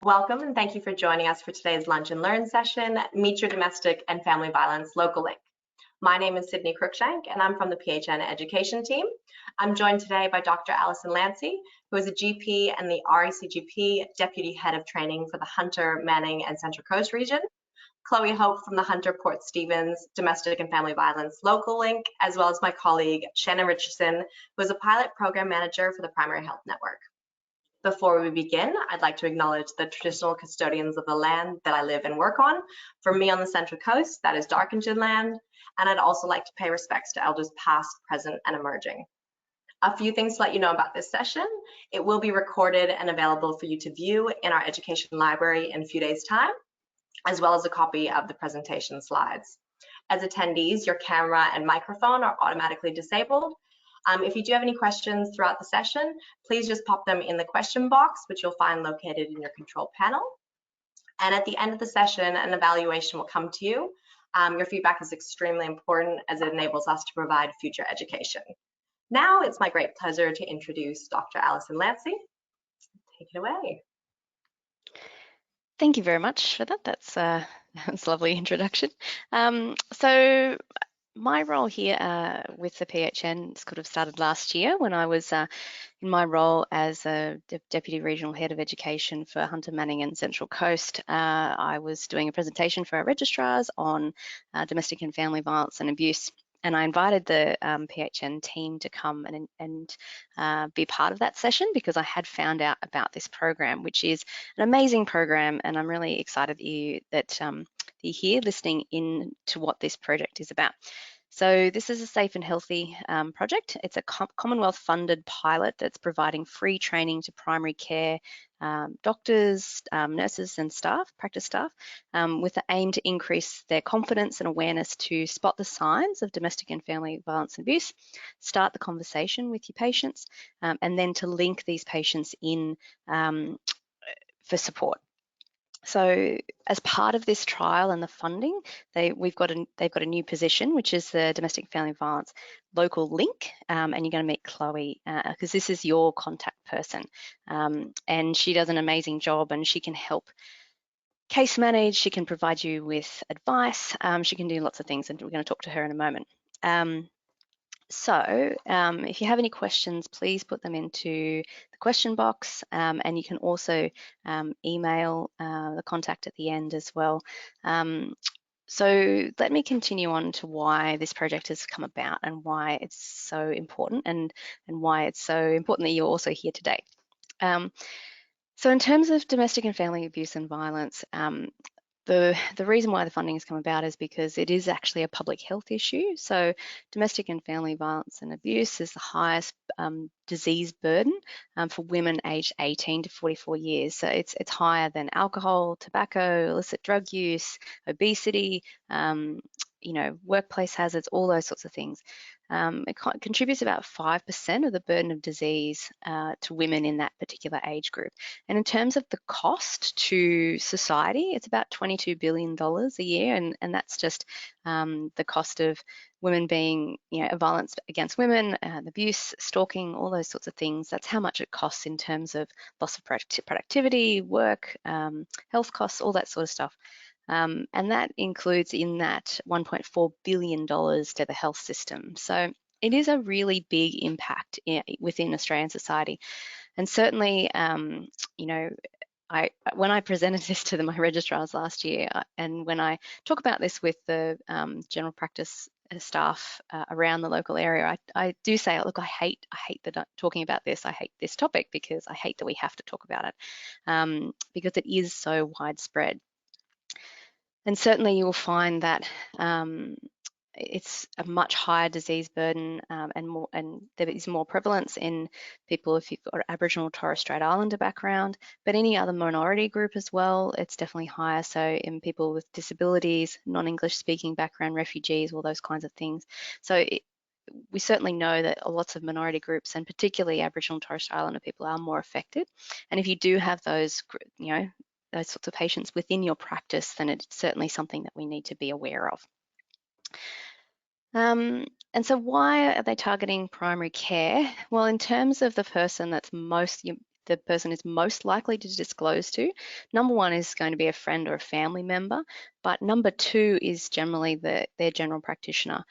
Welcome and thank you for joining us for today's Lunch and Learn session, Meet Your Domestic and Family Violence Local Link. My name is Sydney Cruikshank and I'm from the PHN Education team. I'm joined today by Dr. Alison Lancey, who is a GP and the RACGP Deputy Head of Training for the Hunter, Manning and Central Coast region, Chloe Hope from the Hunter Port Stephens Domestic and Family Violence Local Link, as well as my colleague Shannon Richardson, who is a Pilot Program Manager for the Primary Health Network. Before we begin, I'd like to acknowledge the traditional custodians of the land that I live and work on. For me on the Central Coast, that is Darkinjung land, and I'd also like to pay respects to elders past, present, and emerging. A few things to let you know about this session. It will be recorded and available for you to view in our education library in a few days' time, as well as a copy of the presentation slides. As attendees, your camera and microphone are automatically disabled. If you do have any questions throughout the session, please just pop them in the question box, which you'll find located in your control panel. And at the end of the session, an evaluation will come to you. Your feedback is extremely important as it enables us to provide future education. Now it's my great pleasure to introduce Dr. Alison Lancey. Take it away. Thank you very much for that. That's a lovely introduction. So my role here with the PHN could have started last year when I was in my role as a Deputy Regional Head of Education for Hunter, Manning and Central Coast. I was doing a presentation for our registrars on domestic and family violence and abuse. And I invited the PHN team to come and be part of that session because I had found out about this program, which is an amazing program, and I'm really excited that you're here listening in to what this project is about. So this is a Safe and Healthy project. It's a Commonwealth-funded pilot that's providing free training to primary care doctors, nurses and staff, practice staff, with the aim to increase their confidence and awareness to spot the signs of domestic and family violence and abuse, start the conversation with your patients, and then to link these patients in for support. So as part of this trial and the funding, they've got a new position, which is the Domestic Family Violence Local Link, and you're going to meet Chloe because this is your contact person, and she does an amazing job, and she can help case manage, she can provide you with advice, she can do lots of things, and we're going to talk to her in a moment. So if you have any questions, please put them into the question box, and you can also email the contact at the end as well. So let me continue on to why this project has come about and why it's so important and why it's so important that you're also here today. So in terms of domestic and family abuse and violence, the reason why the funding has come about is because it is actually a public health issue. So domestic and family violence and abuse is the highest disease burden for women aged 18 to 44 years. So it's higher than alcohol, tobacco, illicit drug use, obesity, workplace hazards, all those sorts of things. It contributes about 5% of the burden of disease to women in that particular age group. And in terms of the cost to society, it's about $22 billion a year, and that's just the cost of women being, violence against women, abuse, stalking, all those sorts of things. That's how much it costs in terms of loss of productivity, work, health costs, all that sort of stuff. And that includes in that $1.4 billion to the health system. So it is a really big impact within Australian society. And certainly, when I presented this to my registrars last year, and when I talk about this with the general practice staff around the local area, I do say, look, I hate talking about this. I hate this topic because I hate that we have to talk about it because it is so widespread. And certainly you will find that it's a much higher disease burden and there is more prevalence in people if you've got an Aboriginal Torres Strait Islander background, but any other minority group as well, it's definitely higher. So in people with disabilities, non-English speaking background, refugees, all those kinds of things. So we certainly know that lots of minority groups and particularly Aboriginal Torres Strait Islander people are more affected. And if you do have those, those sorts of patients within your practice, then it's certainly something that we need to be aware of. And so why are they targeting primary care? Well, in terms of the person that's the person is most likely to disclose to. Number one is going to be a friend or a family member, but number two is generally their general practitioner.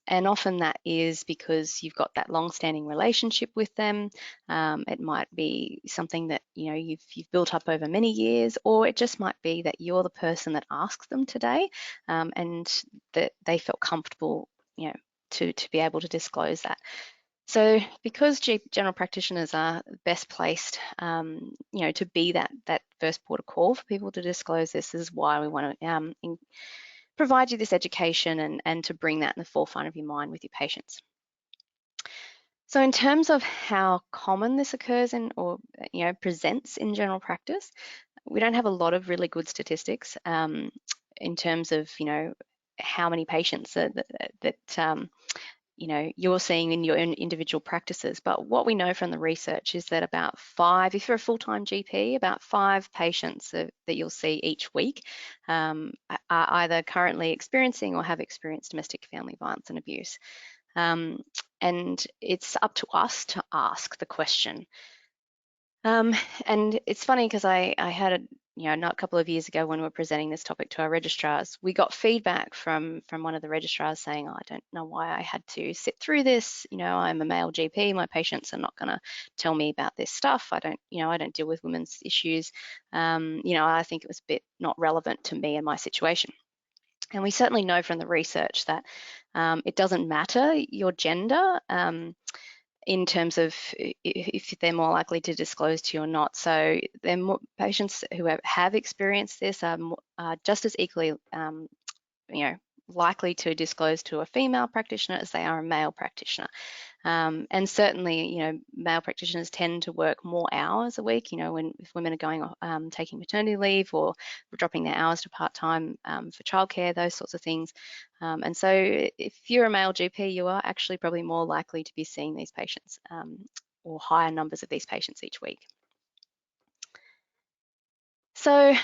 And often that is because you've got that long-standing relationship with them. It might be something that you've built up over many years, or it just might be that you're the person that asks them today, and that they felt comfortable, to be able to disclose that. So because general practitioners are best placed, to be that first port of call for people to disclose this is why we want to provide you this education and to bring that in the forefront of your mind with your patients. So in terms of how common this occurs or presents in general practice, we don't have a lot of really good statistics in terms of how many patients that you're seeing in your own individual practices. But what we know from the research is that about 5, if you're a full-time GP, about 5 patients that you'll see each week are either currently experiencing or have experienced domestic family violence and abuse. And it's up to us to ask the question. And it's funny because I had not a couple of years ago when we were presenting this topic to our registrars, we got feedback from one of the registrars saying, I don't know why I had to sit through this. I'm a male GP. My patients are not going to tell me about this stuff. I don't deal with women's issues. I think it was a bit not relevant to me and my situation. And we certainly know from the research that it doesn't matter your gender in terms of if they're more likely to disclose to you or not. So patients who have experienced this are just as equally likely to disclose to a female practitioner as they are a male practitioner. And certainly, male practitioners tend to work more hours a week, if women are going taking maternity leave or dropping their hours to part-time for childcare, those sorts of things. And so if you're a male GP, you are actually probably more likely to be seeing these patients or higher numbers of these patients each week. So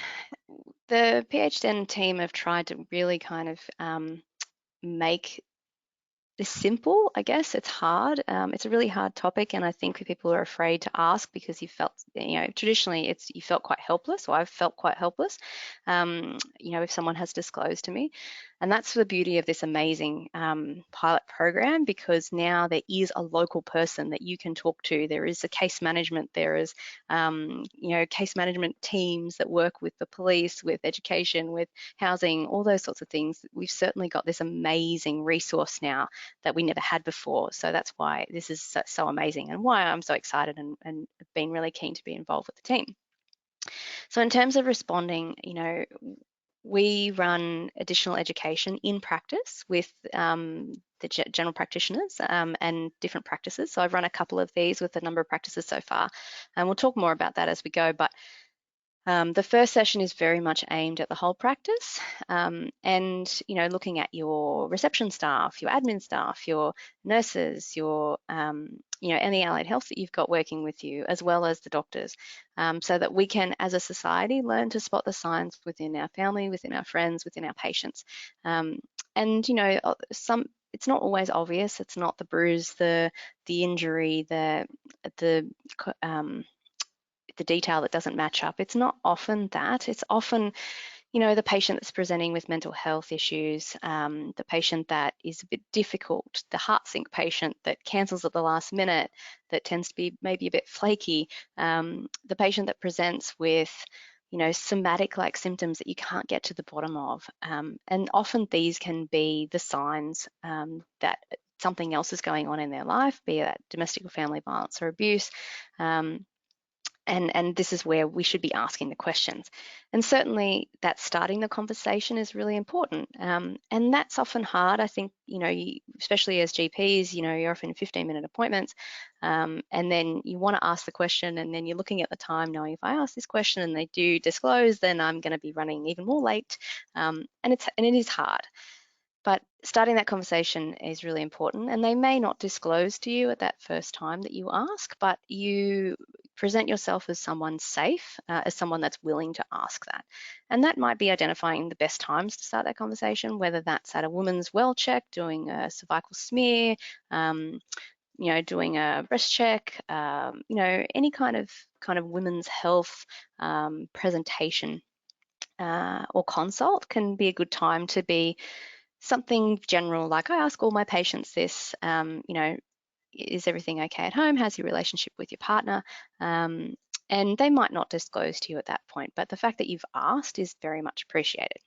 the PHN team have tried to really kind of make this simple, I guess. It's hard. It's a really hard topic, and I think people are afraid to ask because you felt, traditionally you felt quite helpless, or I've felt quite helpless, if someone has disclosed to me. And that's the beauty of this amazing pilot program, because now there is a local person that you can talk to. There is a case management. There is, case management teams that work with the police, with education, with housing, all those sorts of things. We've certainly got this amazing resource now that we never had before. So that's why this is so amazing, and why I'm so excited and been really keen to be involved with the team. So in terms of responding, we run additional education in practice with the general practitioners and different practices. So I've run a couple of these with a number of practices so far, and we'll talk more about that as we go. But the first session is very much aimed at the whole practice, and looking at your reception staff, your admin staff, your nurses, your any allied health that you've got working with you, as well as the doctors, so that we can, as a society, learn to spot the signs within our family, within our friends, within our patients. And it's not always obvious. It's not the bruise, the injury, the detail that doesn't match up. It's not often that. It's often, the patient that's presenting with mental health issues, the patient that is a bit difficult, the heart sync patient that cancels at the last minute, that tends to be maybe a bit flaky, the patient that presents with, somatic-like symptoms that you can't get to the bottom of. And often these can be the signs that something else is going on in their life, be that domestic or family violence or abuse. And this is where we should be asking the questions. And certainly that starting the conversation is really important. And that's often hard. I think, especially as GPs, you're often in 15-minute appointments, and then you want to ask the question, and then you're looking at the time knowing if I ask this question and they do disclose, then I'm going to be running even more late. And it is hard. But starting that conversation is really important, and they may not disclose to you at that first time that you ask, but you present yourself as someone safe, as someone that's willing to ask that. And that might be identifying the best times to start that conversation, whether that's at a woman's well check, doing a cervical smear, doing a breast check, any kind of women's health presentation or consult can be a good time to be something general, like I ask all my patients this, is everything okay at home? How's your relationship with your partner? And they might not disclose to you at that point, but the fact that you've asked is very much appreciated.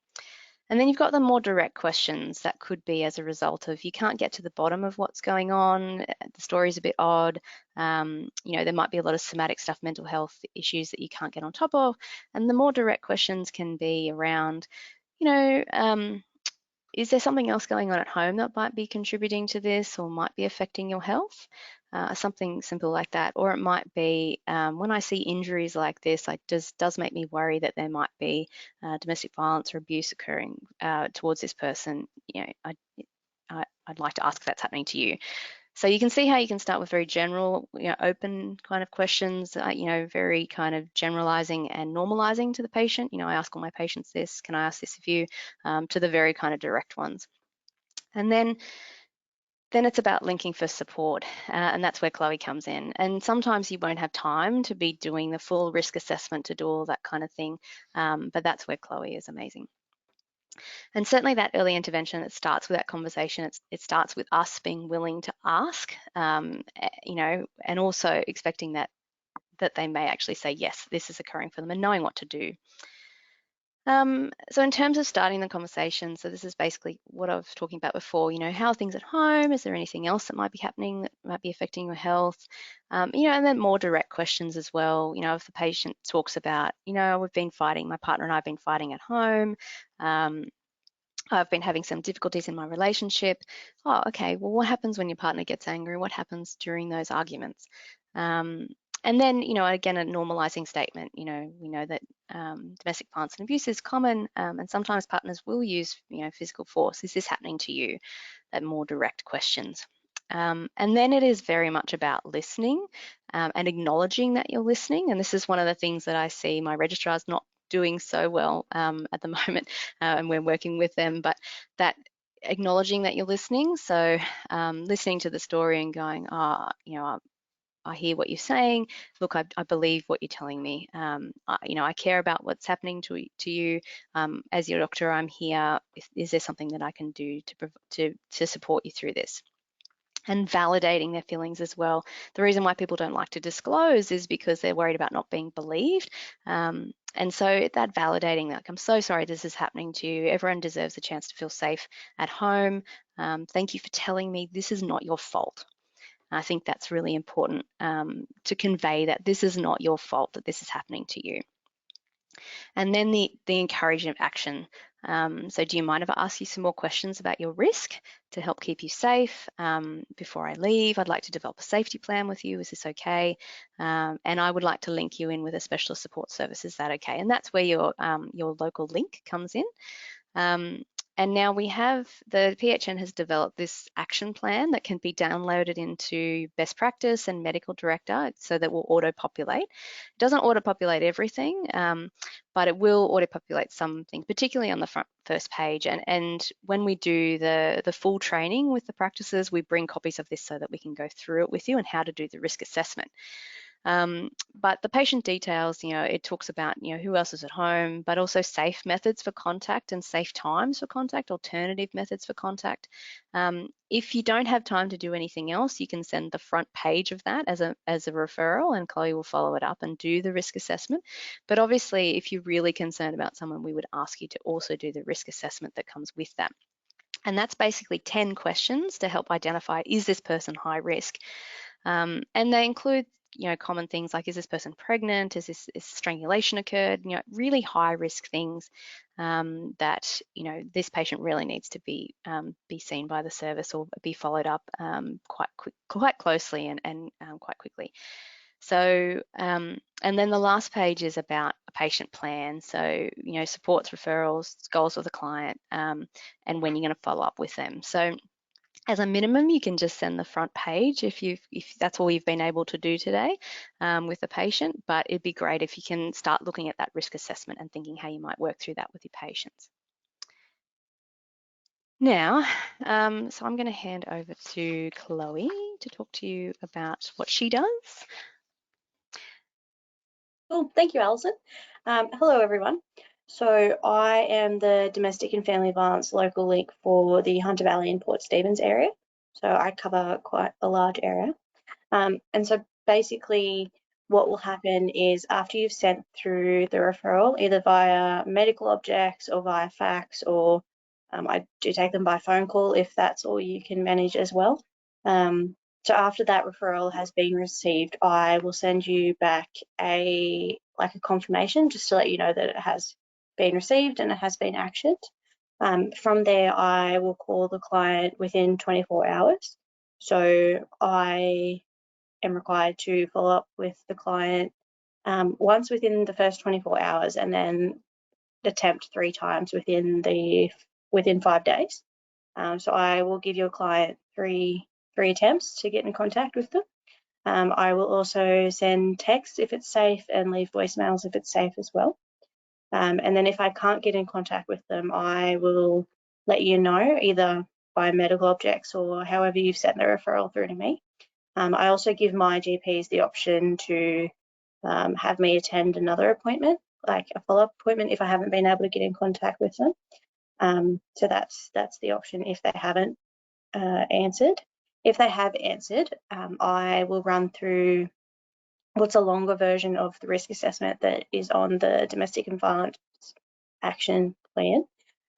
And then you've got the more direct questions that could be as a result of you can't get to the bottom of what's going on, the story's a bit odd, there might be a lot of somatic stuff, mental health issues that you can't get on top of. And the more direct questions can be around, is there something else going on at home that might be contributing to this or might be affecting your health? Something simple like that. Or it might be, when I see injuries like this, it does make me worry that there might be domestic violence or abuse occurring towards this person. I'd like to ask if that's happening to you. So you can see how you can start with very general, open kind of questions, very kind of generalizing and normalizing to the patient. I ask all my patients this, can I ask this of you, to the very kind of direct ones. And then it's about linking for support, and that's where Chloe comes in. And sometimes you won't have time to be doing the full risk assessment to do all that kind of thing, but that's where Chloe is amazing. And certainly that early intervention, it starts with that conversation. It starts with us being willing to ask, and also expecting that they may actually say, yes, this is occurring for them, and knowing what to do. So in terms of starting the conversation, so this is basically what I was talking about before, how are things at home? Is there anything else that might be happening that might be affecting your health? And then more direct questions as well. If the patient talks about, we've been fighting, my partner and I have been fighting at home, I've been having some difficulties in my relationship. Oh, okay, well, what happens when your partner gets angry? What happens during those arguments? And then, again, a normalizing statement. We know that domestic violence and abuse is common, and sometimes partners will use, physical force. Is this happening to you? That more direct questions. And then it is very much about listening and acknowledging that you're listening. And this is one of the things that I see my registrars not doing so well at the moment, and we're working with them, but that acknowledging that you're listening. So listening to the story and going, I hear what you're saying. Look, I believe what you're telling me. I care about what's happening to you. As your doctor, I'm here. Is there something that I can do to support you through this? And validating their feelings as well. The reason why people don't like to disclose is because they're worried about not being believed. And so that validating that, I'm so sorry this is happening to you. Everyone deserves a chance to feel safe at home. Thank you for telling me this is not your fault. I think that's really important to convey that this is not your fault that this is happening to you. And then the encouragement of action. So do you mind if I ask you some more questions about your risk to help keep you safe? Before I leave, I'd like to develop a safety plan with you. Is this okay? And I would like to link you in with a specialist support service. Is that okay? And that's where your local link comes in. And now we have, the PHN has developed this action plan that can be downloaded into Best Practice and Medical Director so that will auto-populate. It doesn't auto-populate everything, but it will auto-populate something, particularly on the first page. And when we do the full training with the practices, we bring copies of this so that we can go through it with you and how to do the risk assessment. But the patient details, it talks about, who else is at home, but also safe methods for contact and safe times for contact, alternative methods for contact. If you don't have time to do anything else, you can send the front page of that as a referral, and Chloe will follow it up and do the risk assessment. But obviously, if you're really concerned about someone, we would ask you to also do the risk assessment that comes with that. And that's basically 10 questions to help identify, is this person high risk? And they include common things like, is this person pregnant? Is strangulation occurred? Really high risk things that this patient really needs to be seen by the service or be followed up quite closely and quite quickly. So, and then the last page is about a patient plan. So, supports, referrals, goals of the client, and when you're going to follow up with them. So, as a minimum, you can just send the front page if that's all you've been able to do today with the patient, but it'd be great if you can start looking at that risk assessment and thinking how you might work through that with your patients. Now, so I'm going to hand over to Chloe to talk to you about what she does. Cool, thank you, Alison. Hello, everyone. So I am the Domestic and Family Violence Local Link for the Hunter Valley and Port Stephens area. So I cover quite a large area. And so basically what will happen is after you've sent through the referral, either via medical objects or via fax, or I do take them by phone call if that's all you can manage as well. So after that referral has been received, I will send you back a confirmation just to let you know that it has been received and it has been actioned. From there, I will call the client within 24 hours. So I am required to follow up with the client once within the first 24 hours and then attempt 3 times within 5 days. So I will give your client three attempts to get in contact with them. I will also send text if it's safe and leave voicemails if it's safe as well. And then if I can't get in contact with them, I will let you know either by medical objects or however you've sent the referral through to me. I also give my GPs the option to have me attend another appointment, like a follow-up appointment if I haven't been able to get in contact with them. So that's the option if they haven't answered. If they have answered, I will run through what's a longer version of the risk assessment that is on the Domestic and Violence Action Plan.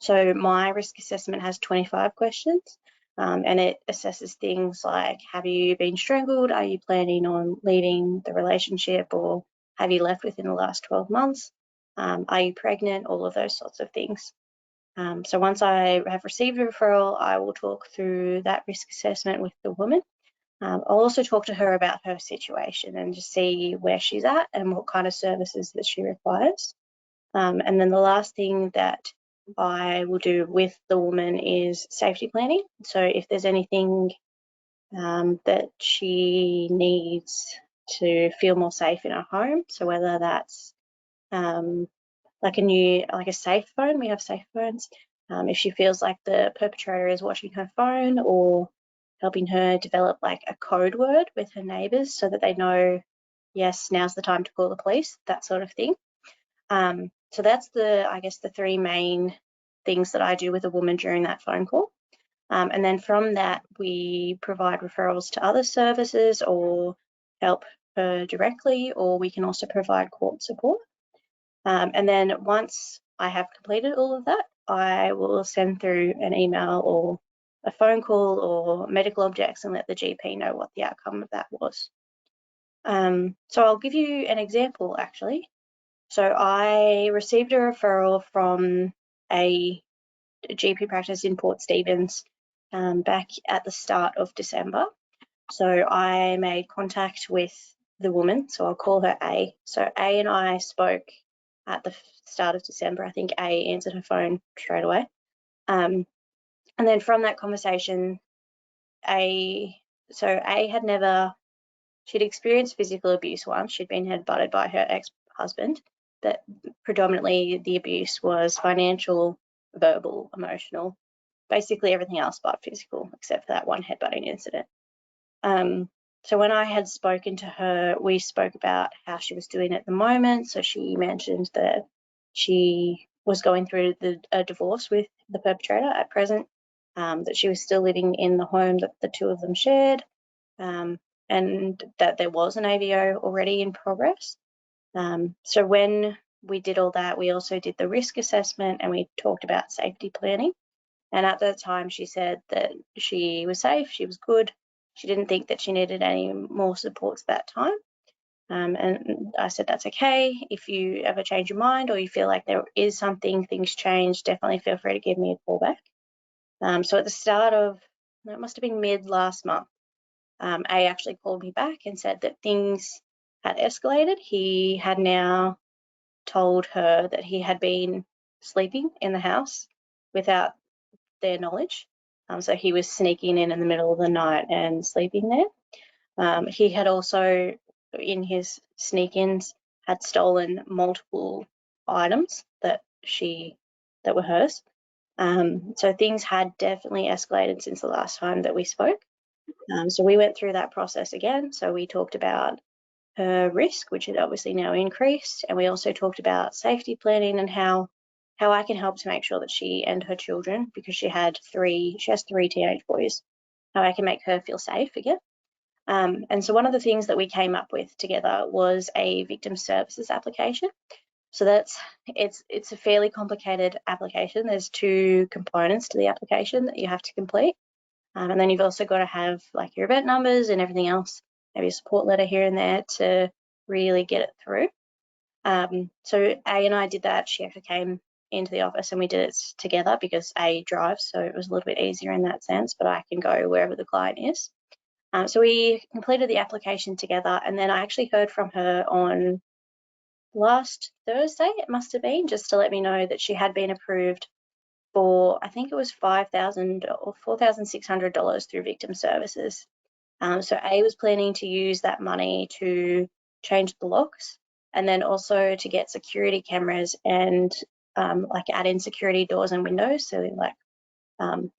So my risk assessment has 25 questions, and it assesses things like, have you been strangled? Are you planning on leaving the relationship, or have you left within the last 12 months? Are you pregnant? All of those sorts of things. So once I have received a referral, I will talk through that risk assessment with the woman. I'll also talk to her about her situation and just see where she's at and what kind of services that she requires. And then the last thing that I will do with the woman is safety planning. So if there's anything that she needs to feel more safe in her home, so whether that's like a safe phone, we have safe phones. If she feels like the perpetrator is watching her phone, or helping her develop like a code word with her neighbours so that they know, yes, now's the time to call the police, that sort of thing. So that's the 3 main things that I do with a woman during that phone call. And then from that, we provide referrals to other services or help her directly, or we can also provide court support. And then once I have completed all of that, I will send through an email or a phone call or medical objects and let the GP know what the outcome of that was. So I'll give you an example, actually. So I received a referral from a GP practice in Port Stephens back at the start of December. So I made contact with the woman, so I'll call her A. So A and I spoke at the start of December. I think A answered her phone straight away. And then from that conversation, she'd experienced physical abuse once. She'd been headbutted by her ex-husband, but predominantly the abuse was financial, verbal, emotional, basically everything else but physical, except for that one headbutting incident. So when I had spoken to her, we spoke about how she was doing at the moment. So she mentioned that she was going through a divorce with the perpetrator at present, that she was still living in the home that the two of them shared, and that there was an AVO already in progress. So when we did all that, we also did the risk assessment and we talked about safety planning. And at the time, she said that she was safe, she was good. She didn't think that she needed any more supports that time. And I said, that's okay. If you ever change your mind or you feel like there is something, things change, definitely feel free to give me a call back. So at the start of, it must have been mid last month, A actually called me back and said that things had escalated. He had now told her that he had been sleeping in the house without their knowledge. So he was sneaking in the middle of the night and sleeping there. He had also, in his sneak-ins, had stolen multiple items that were hers. So things had definitely escalated since the last time that we spoke. So we went through that process again. So we talked about her risk, which is obviously now increased, and we also talked about safety planning and how I can help to make sure that she and her children, because she has three teenage boys, how I can make her feel safe again. And so one of the things that we came up with together was a victim services application. So it's a fairly complicated application. There's 2 components to the application that you have to complete. And then you've also got to have like your event numbers and everything else, maybe a support letter here and there to really get it through. So A and I did that. She actually came into the office and we did it together because A drives, so it was a little bit easier in that sense, but I can go wherever the client is. So we completed the application together, and then I actually heard from her on last Thursday, it must have been, just to let me know that she had been approved for, I think it was $5,000 or $4,600 through victim services. So A was planning to use that money to change the locks, and then also to get security cameras and like add in security doors and windows, so like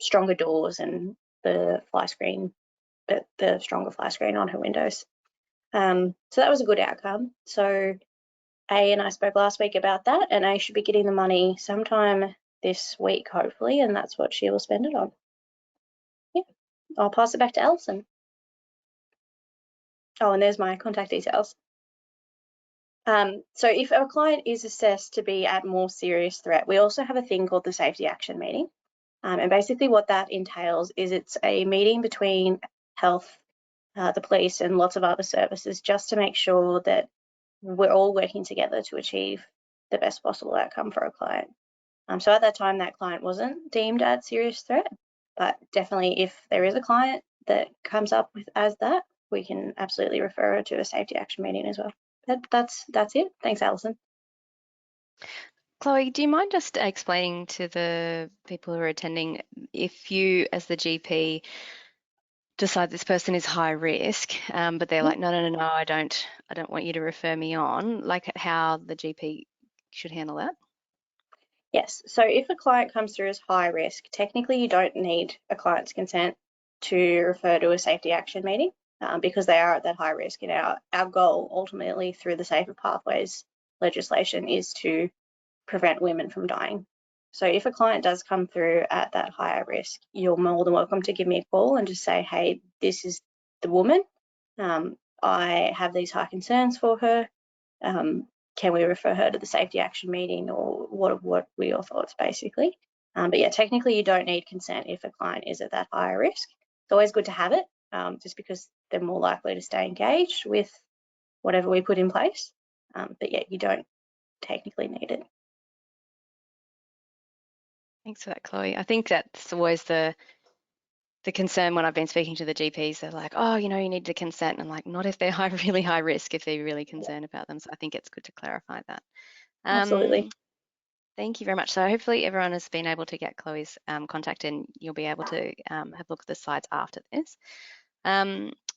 stronger doors and the fly screen, but the stronger fly screen on her windows. So that was a good outcome. So A and I spoke last week about that, and A should be getting the money sometime this week, hopefully, and that's what she will spend it on. Yeah, I'll pass it back to Alison. Oh, and there's my contact details. So if our client is assessed to be at more serious threat, we also have a thing called the safety action meeting. And basically what that entails is it's a meeting between health, the police, and lots of other services, just to make sure that we're all working together to achieve the best possible outcome for our client. So at that time, that client wasn't deemed at serious threat, but definitely if there is a client that comes up with as that, we can absolutely refer her to a safety action meeting as well. That's it. Thanks, Alison. Chloe, do you mind just explaining to the people who are attending, if you as the GP decide this person is high risk, but they're like, no, I don't want you to refer me on, like how the GP should handle that? Yes, so if a client comes through as high risk, technically you don't need a client's consent to refer to a safety action meeting because they are at that high risk. And our goal ultimately through the Safer Pathways legislation is to prevent women from dying. So if a client does come through at that higher risk, you're more than welcome to give me a call and just say, hey, this is the woman. I have these high concerns for her. Can we refer her to the safety action meeting, or what were your thoughts basically? But yeah, technically you don't need consent if a client is at that higher risk. It's always good to have it just because they're more likely to stay engaged with whatever we put in place. But yeah, you don't technically need it. Thanks for that, Chloe. I think that's always the concern when I've been speaking to the GPs. They're like, oh, you need the consent. And I'm like, not if they're really high risk, if they're really concerned about them. So I think it's good to clarify that. Absolutely. Thank you very much. So hopefully everyone has been able to get Chloe's contact, and you'll be able to have a look at the slides after this.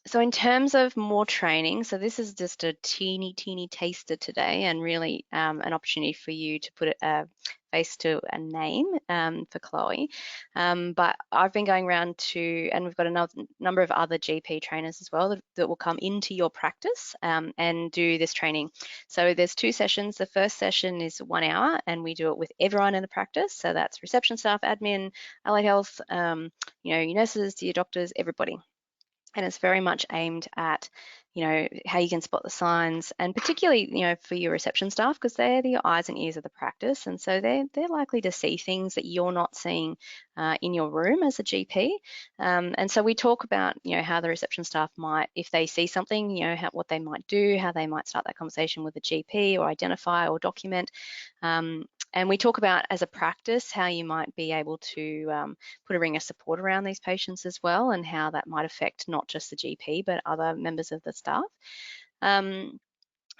So in terms of more training, so this is just a teeny taster today, and really an opportunity for you to put a face to a name for Chloe. But I've been going around and we've got another number of other GP trainers as well that will come into your practice and do this training. So there's 2 sessions. The first session is 1 hour, and we do it with everyone in the practice. So that's reception staff, admin, allied health, your nurses, your doctors, everybody. And it's very much aimed at, how you can spot the signs, and particularly, for your reception staff, because they're the eyes and ears of the practice. And so they're likely to see things that you're not seeing in your room as a GP. And so we talk about, how the reception staff might, if they see something, what they might do, how they might start that conversation with the GP or identify or document. And we talk about, as a practice, how you might be able to put a ring of support around these patients as well, and how that might affect not just the GP, but other members of the staff.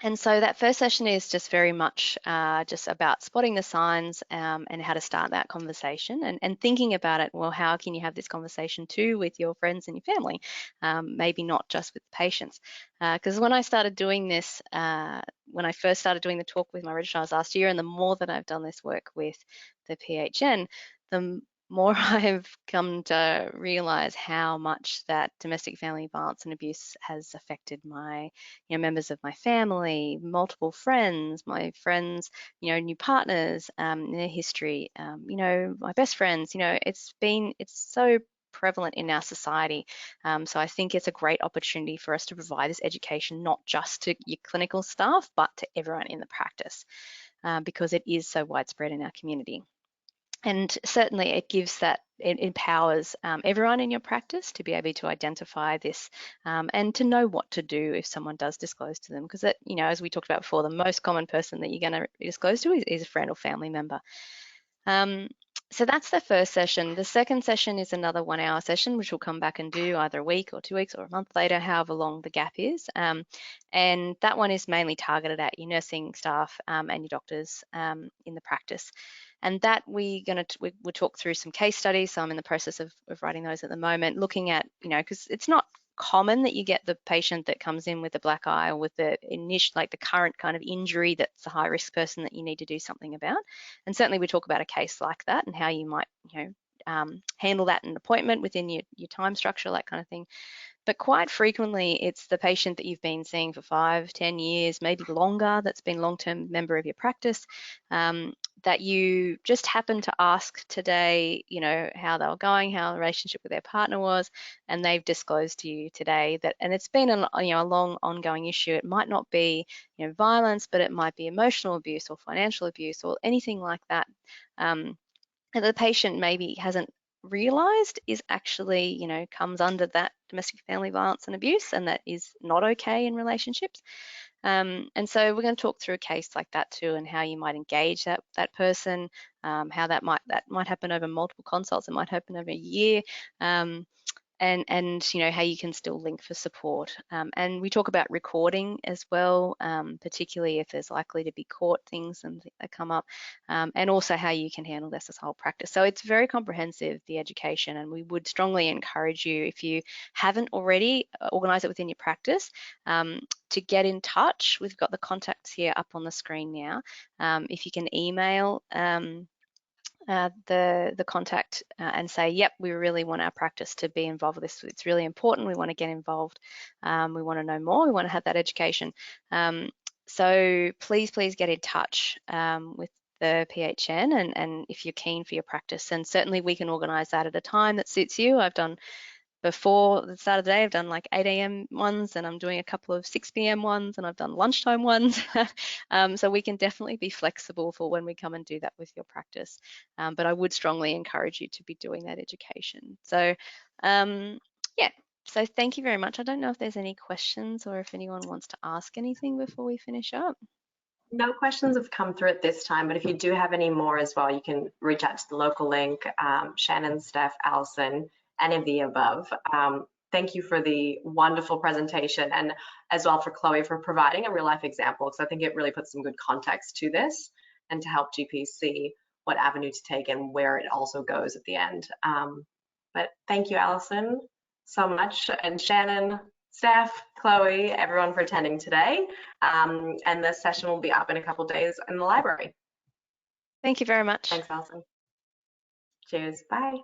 And so that first session is just very much just about spotting the signs and how to start that conversation, and thinking about it, well, how can you have this conversation too with your friends and your family, maybe not just with the patients. Because when I started doing this, when I first started doing the talk with my registrars last year, and the more that I've done this work with the PHN, the more I've come to realize how much that domestic family violence and abuse has affected my, members of my family, multiple friends, my friends, new partners, their history, my best friends, it's so prevalent in our society. So I think it's a great opportunity for us to provide this education, not just to your clinical staff, but to everyone in the practice, because it is so widespread in our community. And certainly it empowers everyone in your practice to be able to identify this and to know what to do if someone does disclose to them. Because, as we talked about before, the most common person that you're going to disclose to is a friend or family member. So that's the first session. The second session is another 1 hour session, which we'll come back and do either a week or 2 weeks or a month later, however long the gap is. And that one is mainly targeted at your nursing staff and your doctors in the practice. And that we'll talk through some case studies. So I'm in the process of writing those at the moment, looking at, because it's not common that you get the patient that comes in with a black eye or with the the current kind of injury that's a high risk person that you need to do something about. And certainly we talk about a case like that and how you might, handle that in an appointment within your time structure, that kind of thing. But quite frequently, it's the patient that you've been seeing for 5, 10 years, maybe longer, that's been a long-term member of your practice, that you just happen to ask today, how they were going, how the relationship with their partner was, and they've disclosed to you today that, and it's been a long ongoing issue. It might not be, violence, but it might be emotional abuse or financial abuse or anything like that. And the patient maybe hasn't realized is actually, comes under that domestic family violence and abuse, and that is not okay in relationships. And so we're going to talk through a case like that too, and how you might engage that person, how that might happen over multiple consults, it might happen over a year. And how you can still link for support. And we talk about recording as well, particularly if there's likely to be court things and that come up, and also how you can handle this as a whole practice. So it's very comprehensive, the education, and we would strongly encourage you, if you haven't already, organise it within your practice, to get in touch. We've got the contacts here up on the screen now. If you can email the contact and say, yep, we really want our practice to be involved with this. It's really important. We want to get involved. We want to know more. We want to have that education. So please get in touch with the PHN and if you're keen for your practice. And certainly we can organise that at a time that suits you. I've done before the start of the day, I've done like 8 a.m. ones, and I'm doing a couple of 6 p.m. ones, and I've done lunchtime ones. So we can definitely be flexible for when we come and do that with your practice. But I would strongly encourage you to be doing that education. So yeah, so thank you very much. I don't know if there's any questions or if anyone wants to ask anything before we finish up. No questions have come through at this time, but if you do have any more as well, you can reach out to the local link, Shannon, Steph, Alison, any of the above. Thank you for the wonderful presentation, and as well for Chloe for providing a real life example, because I think it really puts some good context to this and to help GPs see what avenue to take and where it also goes at the end. But thank you, Alison, so much, and Shannon, Steph, Chloe, everyone for attending today. And this session will be up in a couple of days in the library. Thank you very much. Thanks, Alison. Cheers. Bye.